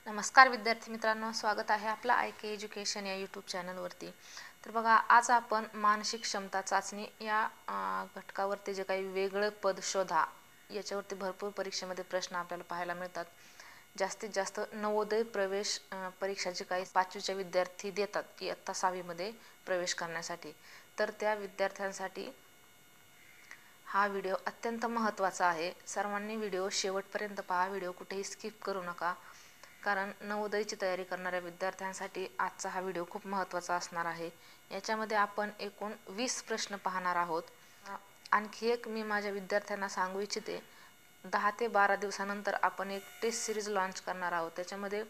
नमस्कार विद्यार्थी मित्रांनो, स्वागत आहे आपलं IK एज्युकेशन या यूट्यूब चॅनलवरती। तर बघा, आज आपण मानसिक क्षमता चाचणी या घटकावरती जे काही वेगळं पद शोधा याच्यावरती भरपूर परीक्षेमध्ये प्रश्न आपल्याला पाहायला मिळतात। जास्तीत जास्त नवोदय प्रवेश परीक्षा जी काही 5वीच्या विद्यार्थी देतात इयत्ता 6वी मध्ये प्रवेश करण्यासाठी, तर त्या विद्यार्थ्यांसाठी हा व्हिडिओ अत्यंत महत्त्वाचा आहे। सर्वांनी व्हिडिओ शेवटपर्यंत पहा, व्हिडिओ कुठेही स्किप करू नका, कारण नवोदयची तयारी करणाऱ्या विद्यार्थ्यांसाठी आजचा हा व्हिडिओ खूप महत्त्वाचा असणार आहे। याच्यामध्ये आपण एकूण 20 प्रश्न पाहणार आहोत। आणखी एक मी माझ्या विद्यार्थ्यांना सांगू इच्छिते, 10 ते 12 दिवसानंतर आपण एक टेस्ट सिरीज लॉन्च करणार आहोत। त्याच्यामध्ये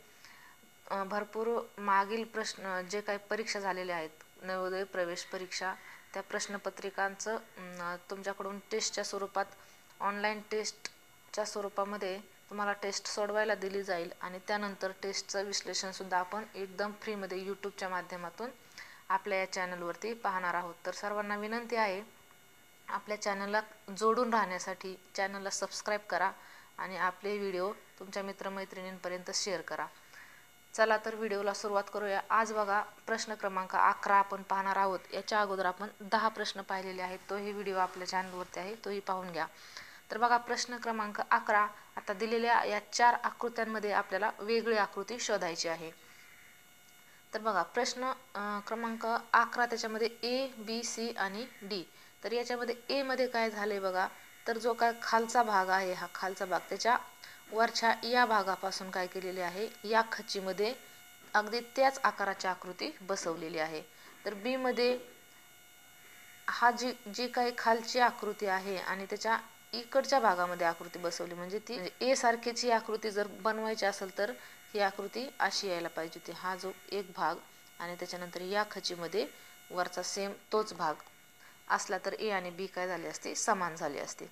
भरपूर मागील प्रश्न जे काही परीक्षा झालेल्या आहेत, नवोदय प्रवेश परीक्षा, त्या प्रश्नपत्रिकांचं तुमच्याकडून टेस्टच्या स्वरूपात, ऑनलाईन टेस्टच्या स्वरूपामध्ये तुम्हाला टेस्ट सोडवायला दिली जाईल आणि त्यानंतर टेस्टचं विश्लेषणसुद्धा आपण एकदम फ्रीमध्ये यूट्यूबच्या माध्यमातून आपल्या या चॅनलवरती पाहणार आहोत। तर सर्वांना विनंती आहे, आपल्या चॅनलला जोडून राहण्यासाठी चॅनलला सबस्क्राईब करा आणि आपले व्हिडिओ तुमच्या मित्रमैत्रिणींपर्यंत शेअर करा। चला तर व्हिडिओला सुरुवात करूया। आज बघा, प्रश्न क्रमांक 11 आपण पाहणार आहोत। याच्या अगोदर आपण 10 प्रश्न पाहिलेले आहेत, तोही व्हिडिओ आपल्या चॅनलवरती आहे, तोही पाहून घ्या। तर बघा, प्रश्न क्रमांक 11, आता दिलेल्या या 4 आकृत्यांमध्ये आपल्याला वेगळी आकृती शोधायची आहे। तर बघा, प्रश्न क्रमांक 11 त्याच्यामध्ये A, B, C आणि D। तर याच्यामध्ये A मध्ये काय झाले बघा, तर जो काय खालचा भाग आहे, हा खालचा भाग, त्याच्या वरच्या या भागापासून काय केलेले आहे, या खचीमध्ये अगदी त्याच आकाराची आकृती बसवलेली आहे। तर B मध्ये हा जी काही खालची आकृती आहे आणि त्याच्या इकडच्या भागामध्ये आकृती बसवली, म्हणजे ती A सारखीची आकृती जर बनवायची असेल तर ही आकृती अशी यायला पाहिजे होती। हा जो एक भाग आणि त्याच्यानंतर या खचीमध्ये वरचा सेम तोच भाग असला तर A आणि B काय झाले असते, समान झाले असते।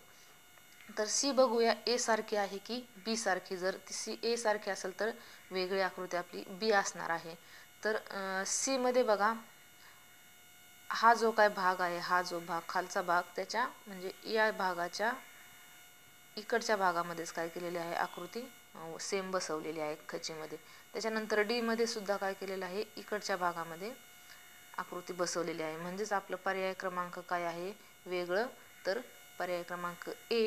तर C बघूया, A सारखी आहे की B सारखी। जर ती A सारखी असेल तर वेगळी आकृती आपली B असणार आहे। तर C मध्ये बघा, हा जो काय भाग आहे, हा जो भाग खालचा भाग, त्याच्या म्हणजे या भागाच्या इकडच्या भागामध्येच काय केलेली आहे, आकृती सेम बसवलेली आहे खचीमध्ये। त्याच्यानंतर D मध्ये सुद्धा काय केलेलं आहे, इकडच्या भागामध्ये आकृती बसवलेली आहे। म्हणजेच आपलं पर्याय क्रमांक काय आहे, वेगळं। तर पर्याय क्रमांक A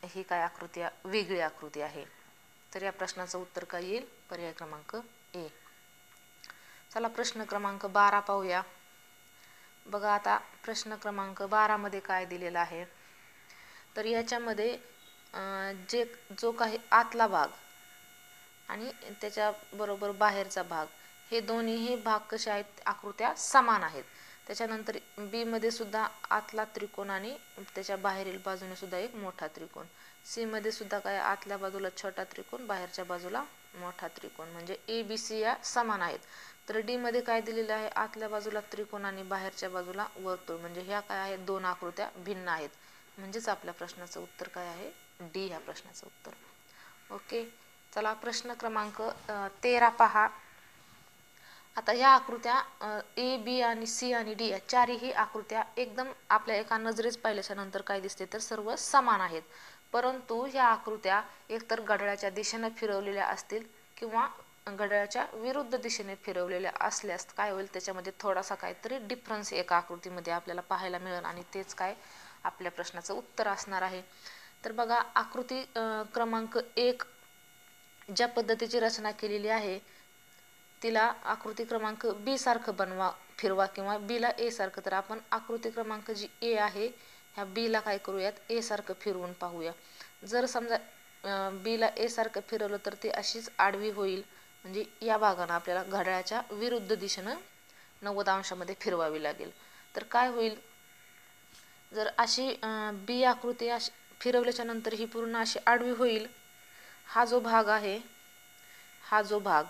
ही काय आकृती, वेगळी आकृती आहे। तर या प्रश्नाचं उत्तर काय येईल, पर्याय क्रमांक A। चला प्रश्न क्रमांक 12 पाहूया। बघा, आता प्रश्न क्रमांक 12 मध्ये काय दिलेलं आहे, तर याच्यामध्ये जो काही आतला भाग आणि त्याच्या बरोबर बाहेरचा भाग, हे दोन्हीही भाग कसे आहेत, आकृत्या समान आहेत। त्याच्यानंतर B मध्ये सुद्धा आतला त्रिकोण आणि त्याच्या बाहेरील बाजूने सुद्धा एक मोठा त्रिकोण। C मध्ये सुद्धा काय, आतल्या बाजूला छोटा त्रिकोण, बाहेरच्या बाजूला मोठा त्रिकोण, म्हणजे A, B, C या समान आहेत। तर D मध्ये काय दिलेलं आहे, आतल्या बाजूला त्रिकोण आणि बाहेरच्या बाजूला वर्तुळ, म्हणजे ह्या काय आहेत, दोन आकृत्या भिन्न आहेत। म्हणजेच आपल्या प्रश्नाचं उत्तर काय आहे, D ह्या प्रश्नाचं उत्तर। ओके, चला प्रश्न क्रमांक 13 पहा। आता या आकृत्या A, B आणि C आणि D या चारही आकृत्या एकदम आपल्या एका नजरेच पाहिल्याच्या नंतर काय दिसते, तर सर्व समान आहेत। परंतु ह्या आकृत्या एकतर घड्याळाच्या दिशेने फिरवलेल्या असतील किंवा घड्याळाच्या विरुद्ध दिशेने फिरवलेल्या असल्यास काय होईल, त्याच्यामध्ये थोडासा काहीतरी डिफरन्स एका आकृतीमध्ये आपल्याला पाहायला मिळेल आणि तेच काय आपल्या प्रश्नाचं उत्तर असणार आहे। तर बघा, आकृती क्रमांक 1 ज्या पद्धतीची रचना केलेली आहे, तिला आकृती क्रमांक B सारखं बनवा, फिरवा, किंवा B ला A सारखं। तर आपण आकृती क्रमांक जी A आहे, ह्या B ला काय करूयात, A सारखं फिरवून पाहूया। जर समजा B ला A सारखं फिरवलं तर ती अशीच आडवी होईल, म्हणजे या भागानं आपल्याला घड्याळाच्या विरुद्ध दिशेनं 90 अंशामध्ये फिरवावी लागेल। तर काय होईल, जर अशी B आकृती अशी फिरवल्याच्या नंतर ही पूर्ण अशी आडवी होईल। हा जो भाग आहे, हा जो भाग,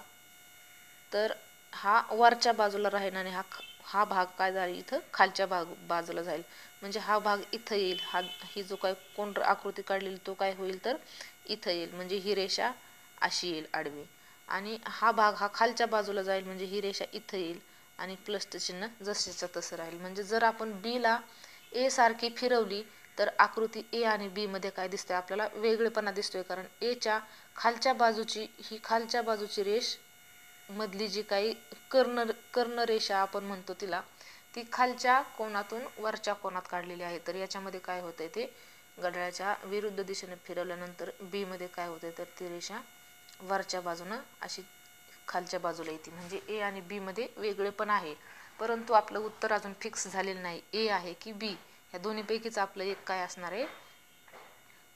तर हा वरच्या बाजूला राहील आणि हा भाग काय जाईल, इथं खालच्या बाजूला जाईल, म्हणजे हा भाग इथं येईल। ही जो काय कोण आकृती काढलेली तो काय होईल, तर इथं येईल, म्हणजे ही रेषा अशी येईल आडवी, आणि हा भाग हा खालच्या बाजूला जाईल, म्हणजे ही रेषा इथं येईल आणि प्लसचं चिन्ह जसंच्या तसं राहील। म्हणजे जर आपण B ला A सारखी फिरवली तर आकृती ए आणि बी मध्ये काय दिसतंय आपल्याला वेगळेपणा दिसतोय, कारण एच्या खालच्या बाजूची रेष मधली जी काही कर्णरेषा आपण म्हणतो तिला, ती खालच्या कोनातून वरच्या कोनात काढलेली आहे. तर याच्यामध्ये काय होतंय ते घड्याळाच्या विरुद्ध दिशेने फिरवल्यानंतर बी मध्ये काय होतंय तर ती रेषा वरच्या बाजूनं अशी खालच्या बाजूला येते. म्हणजे ए आणि बी मध्ये वेगळेपण आहे, परंतु आपलं उत्तर अजून फिक्स झालेलं नाही, ए आहे की बी, या दोन्हीपैकीच आपलं एक काय असणार आहे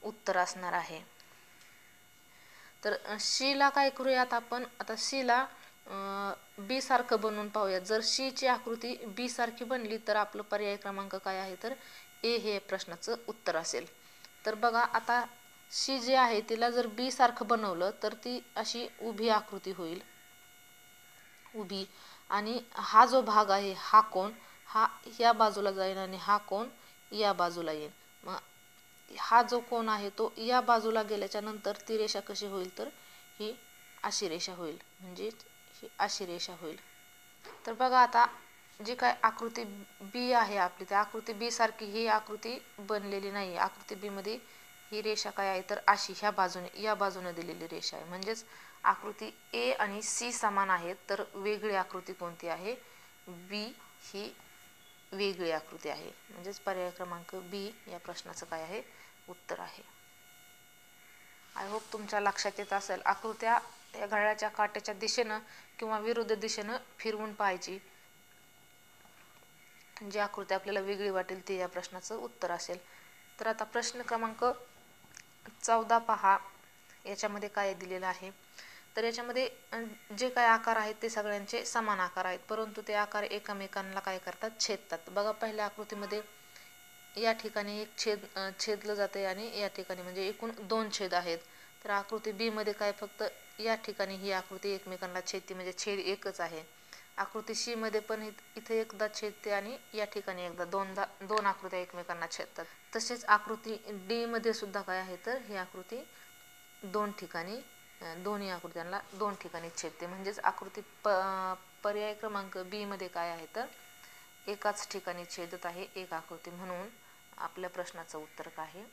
उत्तर असणार आहे. तर सी ला काय करूयात आपण, आता सी ला बी सारखं बनवून पाहूयात. जर सी ची आकृती बी सारखी बनली तर आपलं पर्याय क्रमांक काय आहे तर ए हे प्रश्नाचं उत्तर असेल. तर बघा आता सी जी आहे तिला जर बी सारखं बनवलं तर ती अशी उभी आकृती होईल, उभी, आणि हा जो भाग आहे हा कोण हा या बाजूला जाईल आणि हा कोण या बाजूला येईल. मग हा जो कोण आहे तो या बाजूला गेल्याच्या नंतर ती रेषा कशी होईल तर ही अशी रेषा होईल, म्हणजे ही अशी रेषा होईल. तर बघा आता जी काय आकृती बी आहे आपली, त्या आकृती बी सारखी ही आकृती बनलेली नाही. आकृती बी मध्ये ही रेषा काय आहे तर अशी ह्या बाजूने या बाजूने दिलेली रेषा आहे. म्हणजेच आकृती ए आणि सी समान आहेत, तर वेगळी आकृती कोणती आहे, बी ही वेगळी आकृती आहे. म्हणजेच पर्याय क्रमांक बी या प्रश्नाचं काय आहे उत्तर आहे. आय होप तुमच्या लक्षात येत असेल. आकृत्या या घड्याळाच्या काट्याच्या दिशेनं किंवा विरुद्ध दिशेनं फिरवून पाहायची, जी आकृती आपल्याला वेगळी वाटेल ते या प्रश्नाचं उत्तर असेल. तर आता प्रश्न क्रमांक 14 पहा, याच्यामध्ये काय दिलेलं आहे तर याच्यामध्ये जे काय आकार आहेत ते सगळ्यांचे समान आकार आहेत, परंतु ते आकार एकमेकांना काय करतात छेदतात. बघा पहिल्या आकृतीमध्ये या ठिकाणी एक छेदलं जाते आणि या ठिकाणी म्हणजे एकूण 2 छेद आहेत. तर आकृती बी मध्ये काय फक्त या ठिकाणी ही आकृती एकमेकांना छेदते, म्हणजे छेद एकच आहे. आकृती सी मध्ये पण इथे एकदा छेदते आणि या ठिकाणी एकदा, दोन आकृत्या एकमेकांना छेदतात. तसेच आकृती डी मध्ये सुद्धा काय आहे तर ही आकृती दोन्ही आकृत्यांना 2 ठिकाणी छेदते. म्हणजेच आकृती पर्याय क्रमांक बी मध्ये काय आहे तर एकाच ठिकाणी छेदत आहे एक आकृती, म्हणून आपल्या प्रश्नाचं उत्तर काय आहे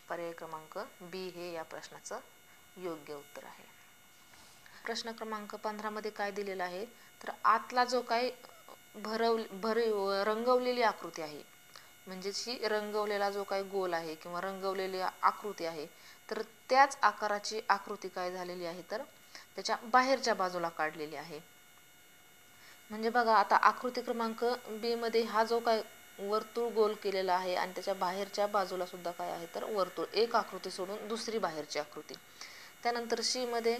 पर्याय क्रमांक बी हे या प्रश्नाचं योग्य उत्तर आहे. प्रश्न क्रमांक 15 मध्ये काय दिलेलं आहे तर आतला जो काही रंगवलेली आकृती आहे, म्हणजेच ही रंगवलेला जो काही गोल आहे किंवा रंगवलेली आकृती आहे, तर त्याच आकाराची आकृती काय झालेली आहे तर त्याच्या बाहेरच्या बाजूला काढलेली आहे. म्हणजे बघा आता आकृती क्रमांक बी मध्ये हा जो काय वर्तुळ गोल केलेला आहे आणि त्याच्या बाहेरच्या बाजूला सुद्धा काय आहे तर वर्तुळ, एक आकृती सोडून दुसरी बाहेरची आकृती. त्यानंतर सी मध्ये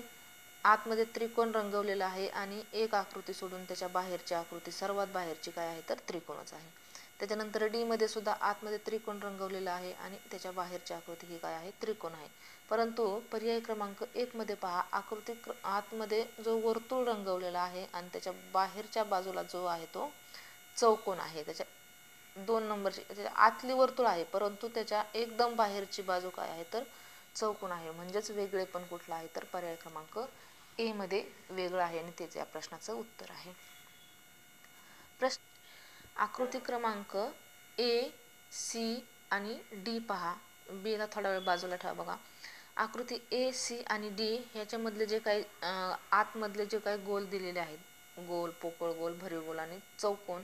आतमध्ये त्रिकोण रंगवलेला आहे आणि एक आकृती सोडून त्याच्या बाहेरची आकृती सर्वात बाहेरची काय आहे तर त्रिकोणच आहे. त्याच्यानंतर डी मध्ये सुद्धा आतमध्ये त्रिकोण रंगवलेला आहे आणि त्याच्या बाहेरची आकृती ही काय आहे त्रिकोण आहे. परंतु पर्याय क्रमांक 1 मध्ये पहा, आकृती आतमध्ये जो वर्तुळ रंगवलेला आहे आणि त्याच्या बाहेरच्या बाजूला जो आहे तो चौकोन आहे. त्याच्या 2 नंबरची त्याच्या आतली वर्तुळ आहे, परंतु त्याच्या एकदम बाहेरची बाजू काय आहे तर चौकोन आहे. म्हणजेच वेगळेपण कुठलं आहे तर पर्याय क्रमांक ए मध्ये वेगळं आहे आणि तेच या प्रश्नाचं उत्तर आहे. आकृती क्रमांक ए, सी आणि डी पहा. बी ला थोडा वेळ बाजूला ठेवा. बघा आकृती ए, सी आणि डी ह्याच्यामधले जे काही आतमधले जे काही गोल दिलेले आहेत, गोल, पोकळ गोल, भरीव गोल आणि चौकोन,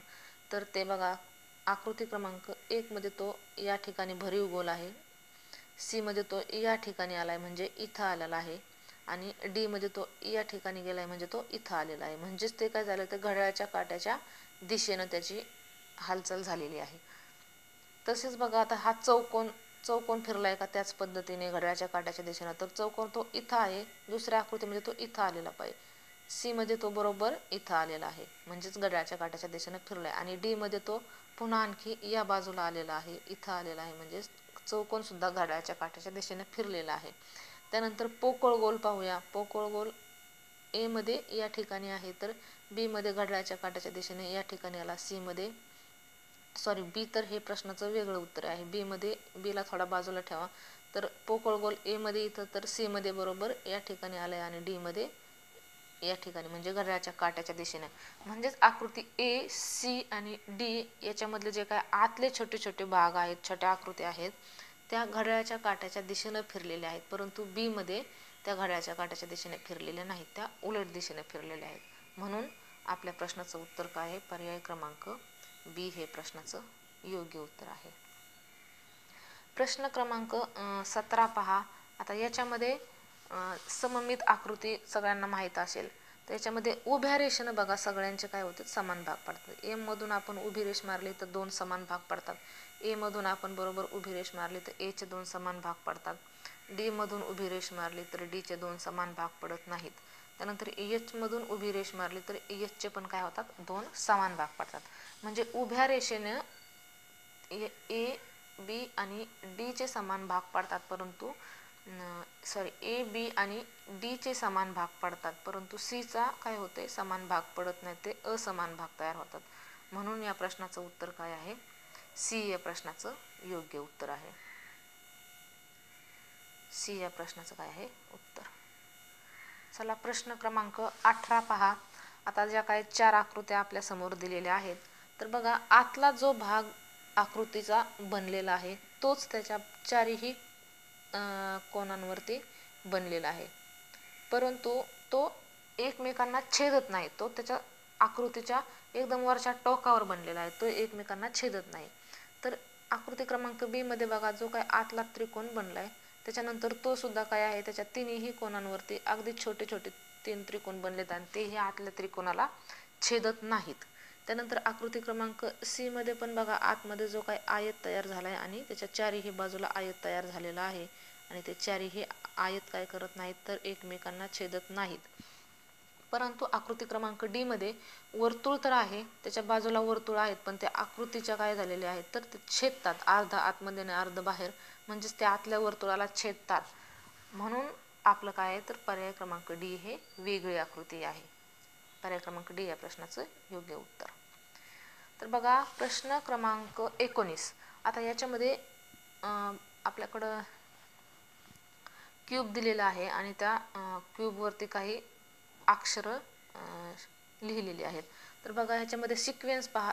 तर ते बघा आकृती क्रमांक 1 मध्ये तो या ठिकाणी भरीव गोल आहे, सी मध्ये तो या ठिकाणी आलाय म्हणजे इथं आलेला आहे आणि डी मध्ये तो या ठिकाणी गेलाय म्हणजे तो इथं आलेला आहे. म्हणजेच ते काय झालं तर घड्याळाच्या काट्याच्या दिशेनं त्याची हालचाल झालेली आहे. तसेच बघा आता हा चौकोन फिरलाय का त्याच पद्धतीने घड्याळाच्या काट्याच्या दिशेनं, तर चौकोन तो इथं आहे, दुसऱ्या आकृतीमध्ये तो इथं आलेला पाहिजे, सी मध्ये तो बरोबर इथं आलेला आहे म्हणजेच घड्याळाच्या काट्याच्या दिशेनं फिरलाय आणि डी मध्ये तो पुन्हा आणखी या बाजूला आलेला आहे, इथं आलेला आहे, म्हणजे चौकोन सुद्धा घड्याळाच्या काट्याच्या दिशेने फिरलेला आहे. त्यानंतर पोकळ गोल पाहूया. पोकळ गोल ए मध्ये या ठिकाणी आहे तर बी मध्ये घड्याळाच्या काट्याच्या दिशेने या ठिकाणी आला, सी मध्ये बी तर हे प्रश्नाचं वेगळं उत्तर आहे. बी ला थोडा बाजूला ठेवा. तर पोकळ गोल ए मध्ये इथं तर सी मध्ये बरोबर या ठिकाणी आलाय आणि डी मध्ये या ठिकाणी म्हणजे घड्याळाच्या काट्याच्या दिशेने. म्हणजेच आकृती ए, सी आणि डी याच्यामधले जे काय आतले छोटे छोटे भाग आहेत, छोट्या आकृत्या आहेत, त्या घड्याळाच्या काट्याच्या दिशेने फिरलेल्या आहेत, परंतु बी मध्ये त्या घड्याळाच्या काट्याच्या दिशेने फिरलेल्या नाहीत, त्या उलट दिशेने फिरलेल्या आहेत. म्हणून आपल्या प्रश्नाचं उत्तर काय आहे? पर्याय क्रमांक बी हे प्रश्नाचं योग्य उत्तर आहे. प्रश्न क्रमांक 17 पहा. आता याच्यामध्ये सममित आकृती सगळ्यांना माहीत असेल. तर याच्यामध्ये उभ्या रेषेनं बघा सगळ्यांचे काय होते? समान भाग पडतात. ए मधून आपण उभी रेष मारली तर 2 समान भाग पडतात. ए मधून आपण बरोबर उभी रेष मारली तर ए चे 2 समान भाग पडतात. डी मधून उभी रेष मारली तर डी चे 2 समान भाग पडत नाहीत. त्यानंतर एच मधून उभी रेष मारली तर एच चे पण काय होतात? 2 समान भाग पडतात. म्हणजे उभ्या रेषेने ए, बी आणि डी चे समान भाग पडतात, परंतु ए, बी आणि डी चे समान भाग पडतात, परंतु सी चा काय होते? समान भाग पडत नाही, ते असमान भाग तयार होतात. म्हणून या प्रश्नाचं उत्तर काय आहे? सी या प्रश्नाचं योग्य उत्तर आहे. सी या प्रश्नाचं काय आहे? उत्तर. चला प्रश्न क्रमांक 18 पहा. आता ज्या काही 4 आकृत्या आपल्या समोर दिलेल्या आहेत, तर बघा आतला जो भाग आकृतीचा बनलेला आहे तोच त्याच्या चारही कोनांवरती बनलेला आहे, परंतु तो एकमेकांना छेदत नाही. तो त्याच्या आकृतीच्या एकदम वरच्या टोकावर बनलेला आहे, तो एकमेकांना छेदत नाही. तर आकृती क्रमांक बी मध्ये बघा जो काय आतला त्रिकोण बनलाय, त्याच्यानंतर तो सुद्धा काय आहे? त्याच्या तिन्ही कोनांवरती अगदी छोटे छोटे 3 त्रिकोण बनलेत आणि ते हे आतल्या त्रिकोणाला छेदत नाहीत. त्यानंतर आकृती क्रमांक सी मध्ये पण बघा आतमध्ये जो काही आयत तयार झालाय आणि त्याच्या चारही बाजूला आयत तयार झालेला आहे आणि ते चारही आयत काय करत नाहीत? तर एकमेकांना छेदत नाहीत. परंतु आकृती क्रमांक डी मध्ये वर्तुळ तर आहे, त्याच्या बाजूला वर्तुळ आहेत, पण त्या आकृतीच्या काय झालेल्या आहेत? तर ते छेदतात, अर्ध आतमध्ये आणि अर्ध बाहेर, म्हणजेच त्या आतल्या वर्तुळाला छेदतात. म्हणून आपलं काय आहे? तर पर्याय क्रमांक डी हे वेगळी आकृती आहे. पर्याय क्रमांक डी या प्रश्नाचं योग्य उत्तर. तर बघा प्रश्न क्रमांक 19. आता याच्यामध्ये आपल्याकडं क्यूब दिलेला आहे आणि त्या क्यूबवरती काही अक्षरं लिहिलेली आहेत. तर बघा ह्याच्यामध्ये सिक्वेन्स पहा.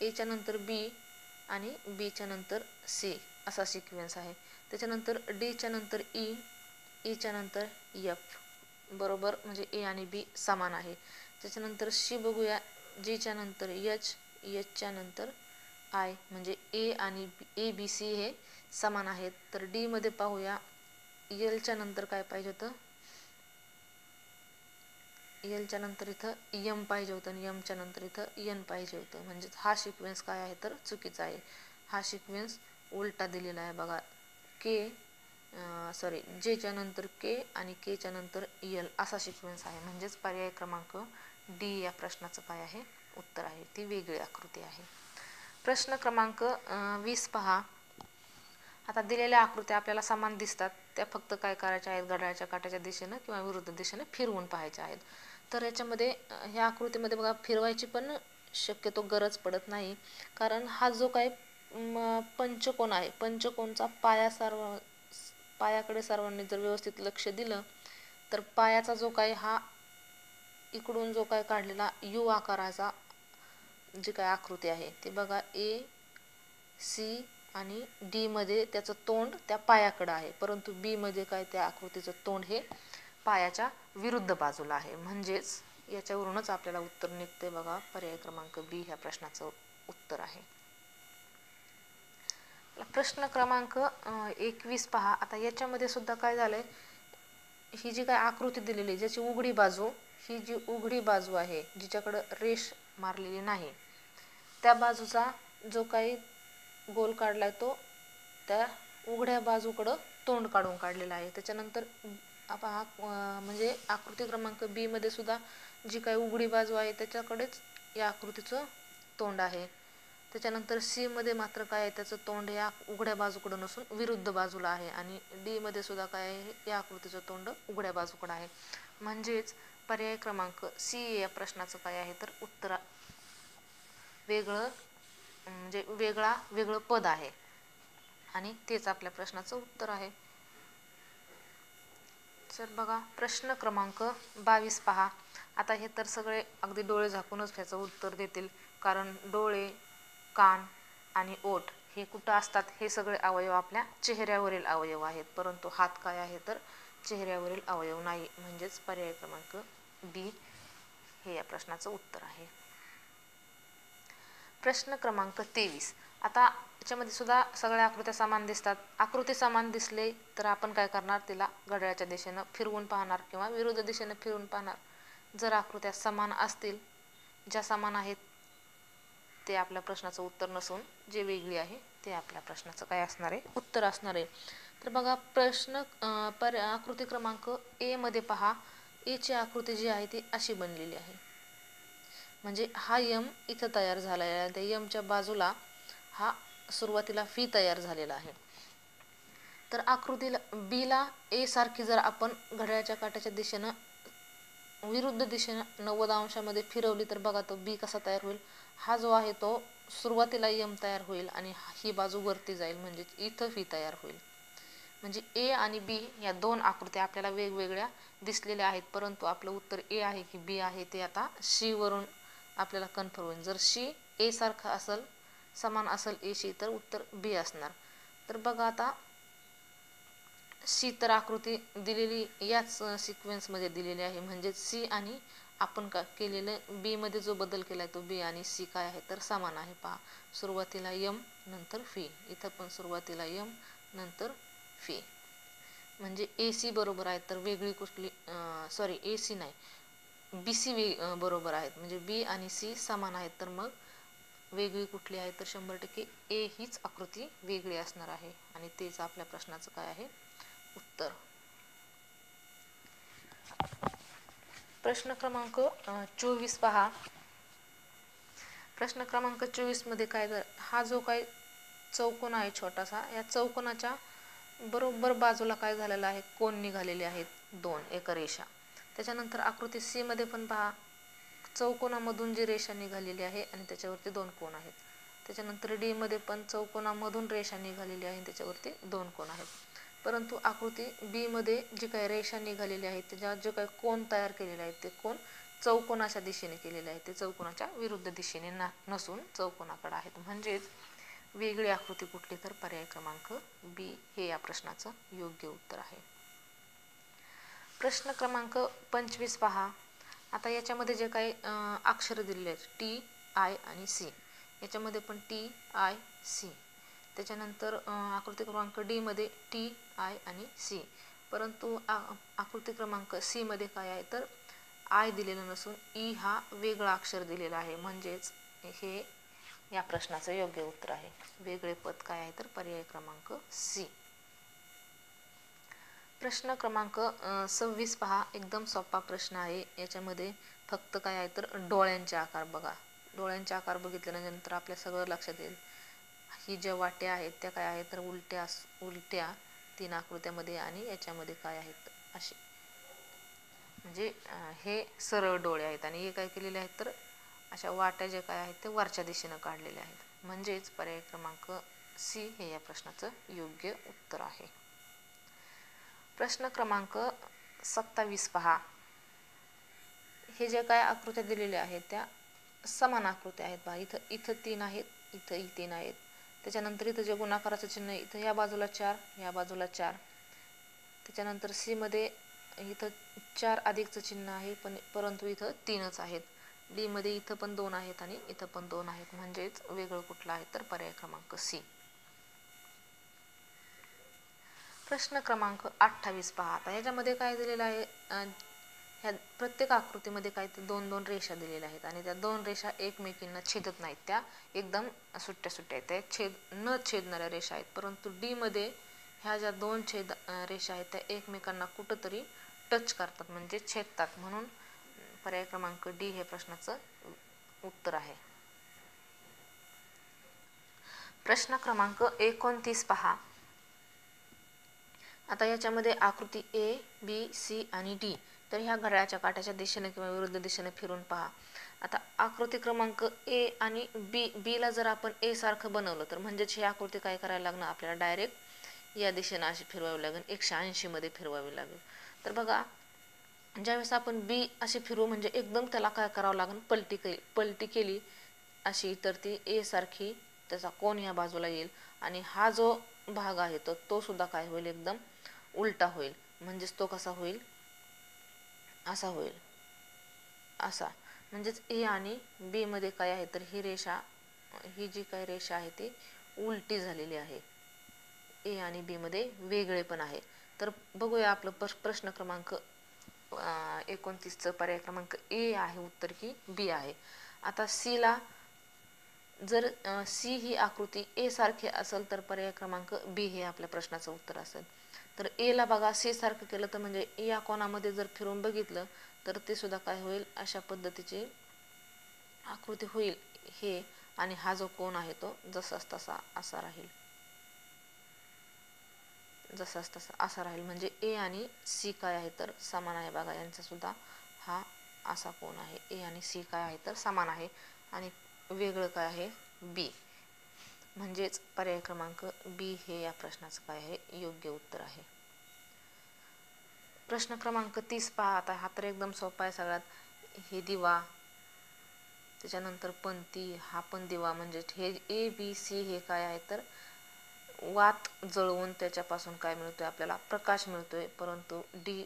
एच्या नंतर बी आणि बीच्या नंतर सी असा सिक्वेन्स आहे. त्याच्यानंतर डीच्या नंतर ई, ईच्या नंतर एफ, बरोबर म्हणजे ए आणि बी समान आहे. त्याच्यानंतर सी बघूया, जीच्या नंतर एच, एचच्या नंतर आय, म्हणजे ए आणि ए बी सी हे समान आहेत. तर डी मध्ये पाहूया, एलच्या नंतर काय पाहिजे होतं? एलच्या नंतर इथं यम पाहिजे होतं आणि यमच्या नंतर इथं एन पाहिजे होतं. म्हणजे हा सिक्वेन्स काय आहे? तर चुकीचा आहे. हा सिक्वेन्स उलटा दिलेला आहे बघा. जेच्या नंतर के आणि केच्या नंतर एल असा सिक्वेन्स आहे. म्हणजेच पर्याय क्रमांक डी या प्रश्नाचं काय आहे? उत्तर आहे. ती वेगळी आकृती आहे. प्रश्न क्रमांक 20 पहा. आता दिलेल्या आकृत्या आपल्याला समान दिसतात, त्या फक्त काय करायच्या आहेत? घड्याळाच्या काट्याच्या दिशेनं किंवा विरुद्ध दिशेने फिरवून पाहायच्या आहेत. तर याच्यामध्ये ह्या आकृतीमध्ये बघा फिरवायची पण शक्यतो गरज पडत नाही, कारण हा जो काही पंचकोन आहे, पंचकोनचा पायाकडे सर्वांनी जर व्यवस्थित लक्ष दिलं तर पायाचा जो काही हा इकडून जो काही काढलेला यू आकाराचा जी काय आकृती आहे ते बघा, ए, सी आणि डी मध्ये त्याचं तोंड त्या पायाकडे आहे, परंतु बी मध्ये काय? त्या आकृतीचं तोंड हे पायाच्या विरुद्ध बाजूला आहे. म्हणजेच याच्यावरूनच आपल्याला उत्तर निघते बघा. पर्याय क्रमांक बी ह्या प्रश्नाचं उत्तर आहे. प्रश्न क्रमांक 21 पहा. आता याच्यामध्ये सुद्धा काय झालंय? ही जी काय आकृती दिलेली, ज्याची उघडी बाजू, ही जी उघडी बाजू आहे जिच्याकडं रेष मारलेली नाही, त्या बाजूचा जो काही गोल काढलाय तो त्या उघड्या बाजूकडं तोंड काढून काढलेला आहे. त्याच्यानंतर पहा म्हणजे आकृती क्रमांक बी मध्ये सुद्धा जी काही उघडी बाजू आहे त्याच्याकडेच या आकृतीचं तोंड आहे. त्याच्यानंतर सी मध्ये मात्र काय आहे? त्याचं तोंड या उघड्या बाजूकडे नसून विरुद्ध बाजूला आहे आणि डी मध्ये सुद्धा काय आहे? या आकृतीचं तोंड उघड्या बाजूकडे आहे. म्हणजेच पर्याय क्रमांक सी या प्रश्नाचं काय आहे? तर उत्तर वेगळं म्हणजे वेगळं पद आहे आणि तेच आपल्या प्रश्नाचं उत्तर आहे. तर बघा प्रश्न क्रमांक 22 पहा. आता हे तर सगळे अगदी डोळे झाकूनच ह्याचं उत्तर देतील, कारण डोळे, कान आणि ओठ हे कुठं असतात, हे सगळे अवयव आपल्या चेहऱ्यावरील अवयव आहेत, परंतु हात काय आहे तर चेहऱ्यावरील अवयव नाही. म्हणजेच पर्याय क्रमांक बी हे या प्रश्नाचं उत्तर आहे. प्रश्न क्रमांक 23. आता याच्यामध्ये सुद्धा सगळ्या आकृत्या समान दिसतात. आकृती समान दिसले तर आपण काय करणार, तिला घड्याळाच्या दिशेनं फिरवून पाहणार किंवा विरुद्ध दिशेनं फिरवून पाहणार. जर आकृत्या समान असतील, ज्या समान आहेत ते आपल्या प्रश्नाचं उत्तर नसून जे वेगळी आहे ते आपल्या प्रश्नाचं काय असणार आहे, उत्तर असणार आहे. तर बघा प्रश्न आकृती क्रमांक ए मध्ये पहा. ए ची आकृती जी आहे ती अशी बनलेली आहे. म्हणजे हा यम इथं तयार झालेला आहे. त्या यमच्या बाजूला हा सुरुवातीला फी तयार झालेला आहे. तर आकृतीला बीला ए सारखी जर आपण घड्याळाच्या काट्याच्या दिशेनं विरुद्ध दिशेनं 90 अंशामध्ये फिरवली तर बघा तो बी कसा तयार होईल. हा जो आहे तो सुरुवातीला यम तयार होईल आणि ही बाजू वरती जाईल, म्हणजे इथं फी तयार होईल. म्हणजे ए आणि बी या दोन आकृत्या आपल्याला वेगवेगळ्या दिसलेल्या आहेत, परंतु आपलं उत्तर ए आहे की बी आहे ते आता शी वरून आपल्याला कन्फर्म होईल. जर शी ए सारखा असेल, समान असेल ए शी, तर उत्तर बी असणार. तर बघा आता सी तर आकृती दिलेली याच सिक्वेन्समध्ये दिलेली आहे, म्हणजे सी आणि आपण का केलेलं बी मध्ये जो बदल केलाय तो बी आणि सी काय आहे तर समान आहे. पहा सुरुवातीला यम नंतर फी, इथं पण सुरुवातीला यम नंतर फी, म्हणजे ए सी बरोबर आहे. तर वेगळी कुठली सॉरी ए सी नाही, बी सी बरोबर आहेत, म्हणजे बी आणि सी समान आहेत. तर मग वेगळी कुठली आहे तर 100% ए हीच आकृती वेगळी असणार आहे आणि तेच आपल्या प्रश्नाचं काय आहे उत्तर. प्रश्न क्रमांक 24 पहा. प्रश्न क्रमांक 24 मध्ये काय, हा जो काही चौकोन आहे छोटासा, या चौकोनाच्या बरोबर बाजूला काय झालेलं आहे, कोन निघालेले आहेत दोन, एक रेषा. त्याच्यानंतर आकृती सी मध्ये पण पहा, चौकोनामधून जी रेषा निघालेली आहे आणि त्याच्यावरती दोन कोन आहेत. त्याच्यानंतर डी मध्ये पण चौकोनामधून रेषा निघालेली आहे आणि त्याच्यावरती दोन कोन आहेत. परंतु आकृती बी मध्ये जी काही रेषा निघालेली आहेत त्याच्यावर जे काही कोन तयार केलेले आहेत ते कोन चौकोनाच्या दिशेने केलेले आहेत, ते चौकोनाच्या विरुद्ध दिशेने नसून चौकोनाकडे आहेत. म्हणजेच वेगळी आकृती कुठली तर पर्याय क्रमांक बी हे या प्रश्नाचं योग्य उत्तर आहे. प्रश्न क्रमांक 25 पहा. आता याच्यामध्ये जे काही अक्षर दिलेले आहेत टी, आय आणि सी, याच्यामध्ये पण टी, आय, सी. त्याच्यानंतर आकृती क्रमांक डी मध्ये टी, आय आणि सी, परंतु आकृती क्रमांक सी मध्ये काय आहे तर आय दिलेलं नसून ई हा वेगळा अक्षर दिलेला आहे. म्हणजेच हे या प्रश्नाचं योग्य उत्तर आहे. वेगळे पद काय आहे तर पर्याय क्रमांक सी. प्रश्न क्रमांक 26 पहा. एकदम सोपा प्रश्न आहे. याच्यामध्ये फक्त काय आहे तर डोळ्यांचे आकार बघा. डोळ्यांचे आकार बघितल्यानंतर आपल्या सगळं लक्षात येईल. ही ज्या वाट्या आहेत त्या काय आहेत तर उलट्या 3 आकृत्यामध्ये आणि याच्यामध्ये काय आहेत असे, म्हणजे हे सरळ डोळे आहेत आणि हे काय केलेले आहेत तर अशा वाट्या जे काय आहेत ते वरच्या दिशेनं काढलेले आहेत. म्हणजेच पर्याय क्रमांक सी हे या प्रश्नाचं योग्य उत्तर आहे. प्रश्न क्रमांक 27 पहा. हे जे काय आकृत्या दिलेल्या आहेत त्या समान आकृत्या आहेत. पहा इथं 3 आहेत, इथंही 3 आहेत. त्याच्यानंतर इथं जे गुणाकाराचं चिन्ह आहे इथं या बाजूला 4, या बाजूला 4. त्याच्यानंतर सी मध्ये इथं 4 अधिकचं चिन्ह आहे, परंतु इथं 3च आहेत. डी मध्ये इथं पण 2 आहेत आणि इथं पण 2 आहेत. म्हणजेच वेगळं कुठलं आहे तर पर्याय क्रमांक सी. प्रश्न क्रमांक 28 पहा. आता याच्यामध्ये काय दिलेलं आहे, ह्या प्रत्येक आकृतीमध्ये काय तर 2-2 रेषा दिलेल्या आहेत आणि त्या 2 रेषा एकमेकींना छेदत नाहीत, त्या एकदम सुट्ट्या सुट्ट्या आहेत, त्या न छेदणाऱ्या रेषा आहेत. परंतु डी मध्ये ह्या ज्या 2 रेषा आहेत त्या एकमेकांना कुठंतरी टच करतात, म्हणजे छेदतात. म्हणून पर्याय क्रमांक डी हे प्रश्नाचं उत्तर आहे. प्रश्न क्रमांक 29 पहा. आता याच्यामध्ये आकृती ए, बी, सी आणि डी, तर ह्या घड्याळाच्या काट्याच्या दिशेने किंवा विरुद्ध दिशेने फिरून पहा. आता आकृती क्रमांक ए आणि बी ला जर आपण ए सारखं बनवलं तर म्हणजेच ही आकृती काय करायला लागणार आपल्याला, डायरेक्ट या दिशेने अशी फिरवावी लागेल, 180 मध्ये फिरवावी लागेल. तर बघा, ज्यावेळेस आपण बी अशी फिरवू म्हणजे एकदम त्याला काय करावं लागेल, पलटी केली अशी, तर ती ए सारखी त्याचा कोन या बाजूला येईल आणि हा जो भाग आहे तो सुद्धा काय होईल, एकदम उलटा होईल. म्हणजेच तो कसा होईल, असा होईल, असा. म्हणजेच ए आणि बी मध्ये काय आहे, तर ही रेषा, ही जी काही रेषा आहे ती उलटी झालेली आहे. ए आणि बी मध्ये वेगळे पण आहे. तर बघूया आपलं प्रश्न क्रमांक 29चं पर्याय क्रमांक ए आहे उत्तर की बी आहे. आता सी ला जर सी ही आकृती ए सारखी असेल तर पर्याय क्रमांक बी हे आपल्या प्रश्नाचं उत्तर असेल. तर ए ला बघा सी सारखं केलं तर म्हणजे या कोणामध्ये जर फिरून बघितलं तर ते सुद्धा काय होईल, अशा पद्धतीची आकृती होईल हे, आणि हा जो कोन आहे तो जसाच तसा असा राहील, जसाच तसा असा राहील. म्हणजे ए आणि सी काय आहे तर समान आहे. बघा यांचा सुद्धा हा असा कोन आहे. ए आणि सी काय आहे तर समान आहे आणि वेगळं काय आहे, बी. म्हणजेच पर्याय क्रमांक बी हे या प्रश्नाचं काय आहे, योग्य उत्तर आहे. प्रश्न क्रमांक 30 पहा. आता हा तर एकदम सोपा आहे सगळ्यात. हे दिवा, त्याच्यानंतर पंती, हा पण दिवा. म्हणजे हे ए बी सी हे काय आहे तर वात जळवून त्याच्यापासून काय मिळतोय, आपल्याला प्रकाश मिळतोय. परंतु डी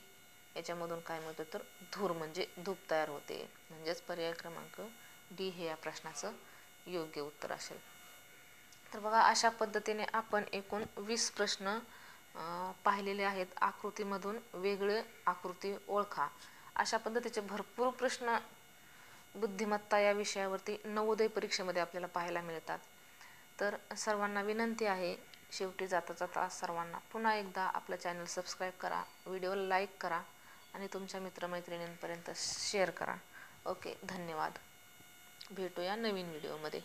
याच्यामधून काय मिळतोय तर धूर, म्हणजे धूप तयार होते. म्हणजेच पर्याय क्रमांक डी हे या प्रश्नाचं योग्य उत्तर असेल. तर बघा, अशा पद्धतीने आपण एकूण 20 प्रश्न पाहिलेले आहेत. आकृतीमधून वेगळे आकृती ओळखा, अशा पद्धतीचे भरपूर प्रश्न बुद्धिमत्ता या विषयावरती नवोदय परीक्षेमध्ये आपल्याला पाहायला मिळतात. तर सर्वांना विनंती आहे, शेवटी जाता जाता सर्वांना पुन्हा एकदा आपलं चॅनल सबस्क्राईब करा, व्हिडिओला लाईक करा आणि तुमच्या मित्रमैत्रिणींपर्यंत शेअर करा. ओके, धन्यवाद. भेटूया नवीन व्हिडिओमध्ये.